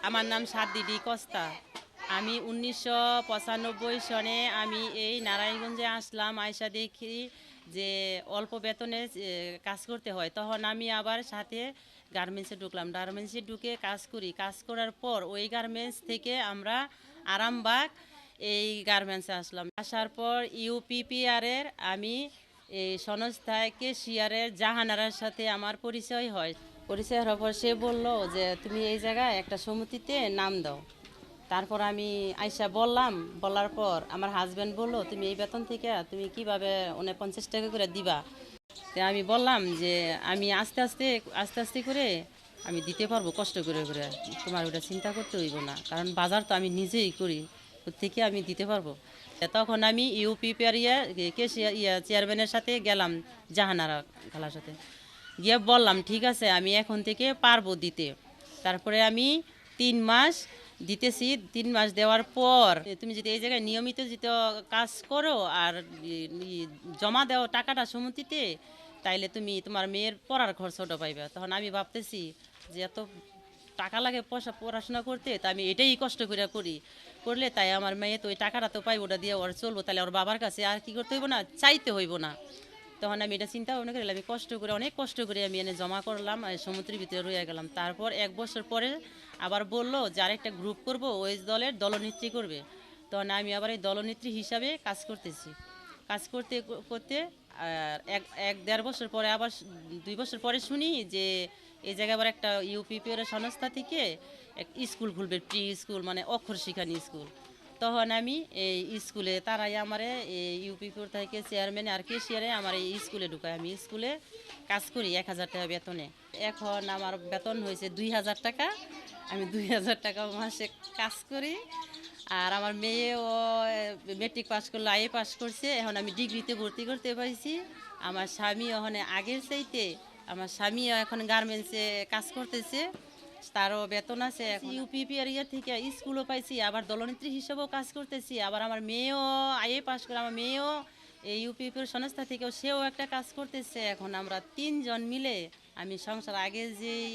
আমার নাম সাদ্দিদি কস্তা। আমি ১৯৯৫ সনে আমি এই নারায়ণগঞ্জে আসলাম। আইসা দেখি যে অল্প বেতনে কাজ করতে হয়। তখন আমি আবার সাথে গার্মেন্টসে ঢুকলাম। গার্মেন্টসে ঢুকে কাজ করি। কাজ করার পর ওই গার্মেন্টস থেকে আমরা আরামবাগ এই গার্মেন্টসে আসলাম। আসার পর ইউপিপিআরের আমি এই সংস্থায় কেশিয়ারের জাহানারার সাথে আমার পরিচয় হয়। পরিচয় হওয়ার পর সে বলল যে তুমি এই জায়গায় একটা সমিতিতে নাম দাও। তারপর আমি আইসা বললাম, বলার পর আমার হাজব্যান্ড বললো তুমি এই বেতন থেকে তুমি কিভাবে 49 টাকা করে দিবা। তো আমি বললাম যে আমি আস্তে আস্তে আস্তে আস্তে করে আমি দিতে পারবো, কষ্ট করে করে, তোমার ওটা চিন্তা করতে হইব না, কারণ বাজার তো আমি নিজেই করি, ওর থেকে আমি দিতে পারবো। তখন আমি ইউপিপিআর চেয়ারম্যানের সাথে গেলাম, জাহানারা খালার সাথে গিয়ে বললাম ঠিক আছে আমি এখন থেকে পারবো দিতে। তারপরে আমি 3 মাস দিতেছি। 3 মাস দেওয়ার পর তুমি যদি এই জায়গায় নিয়মিত যদি কাজ করো আর জমা দেও টাকাটা সমিতিতে, তাইলে তুমি তোমার মেয়ের পড়ার খরচটা পাইবে। তখন আমি ভাবতেছি যে এত টাকা লাগে পড়াশোনা করতে, তা আমি এটাই কষ্ট করে করি, করলে তাই আমার মেয়ে তো ওই টাকাটা তো পাইব, ওটা দিয়ে ওর চলবো, তাহলে ওর বাবার কাছে আর কি করতে হইব না, চাইতে হইব না। তখন আমি এটা চিন্তা ভাবনা করলাম, আমি কষ্ট করে অনেক কষ্ট করে আমি এনে জমা করলাম, সমুদ্রের ভিতরে রয়ে গেলাম। তারপর 1 বছর পরে আবার বললো যে আরেকটা গ্রুপ করব, ওই দলের দলনেত্রী করবে। তখন আমি আবার এই দলনেত্রী হিসাবে কাজ করতেছি। কাজ করতে করতে এক এক দেড় বছর পরে আবার 2 বছর পরে শুনি যে এই জায়গায় আবার একটা ইউপিপির সংস্থা থেকে এক স্কুল খুলবে, প্রি স্কুল মানে অক্ষর শিখানি স্কুল। তখন আমি এই স্কুলে তারাই আমারে এই ইউপিপির থেকে চেয়ারম্যান আর কেশিয়ারে আমার এই স্কুলে ঢুকায়। আমি স্কুলে কাজ করি 1,000 টাকা বেতনে। এখন আমার বেতন হয়েছে 2,000 টাকা। আমি 2,000 টাকা মাসে কাজ করি। আর আমার মেয়েও মেট্রিক পাস করলো, আইএ পাস করছে, এখন আমি ডিগ্রিতে ভর্তি করতে পারছি। আমার স্বামী ওখানে আগের চাইতে, আমার স্বামীও এখন গার্মেন্টসে কাজ করতেছে, তারও বেতন আছে। ইউপিপিআর ইয়ে থেকে স্কুলও পাইছি, আবার দলনেত্রী হিসেবেও কাজ করতেছি। আবার আমার মেয়েও আইএ পাস করে, আমার মেয়েও এই ইউপিপির সংস্থা থেকেও সেও একটা কাজ করতেছে। এখন আমরা 3 জন মিলে আমি সংসার আগে যেই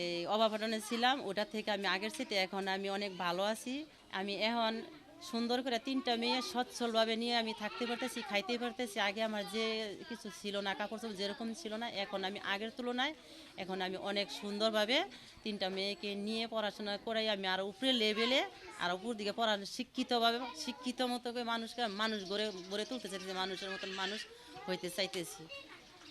এই অভাবটনে ছিলাম ওটা থেকে আমি আগের সাথে এখন আমি অনেক ভালো আছি। আমি এখন সুন্দর করে 3টা মেয়ে সচ্ছলভাবে নিয়ে আমি থাকতে পারতেছি, খাইতে পারতেছি। আগে আমার যে কিছু ছিল না, কাপড় চোপড় যেরকম ছিল না, এখন আমি আগের তুলনায় এখন আমি অনেক সুন্দরভাবে 3টা মেয়েকে নিয়ে পড়াশোনা করাই আমি আরও উপরে লেভেলে, আর উপর দিকে শিক্ষিতভাবে শিক্ষিত মতো করে মানুষকে মানুষ গড়ে গড়ে তুলতে চাইতেছি, মানুষের মতন মানুষ হইতে চাইতেছি।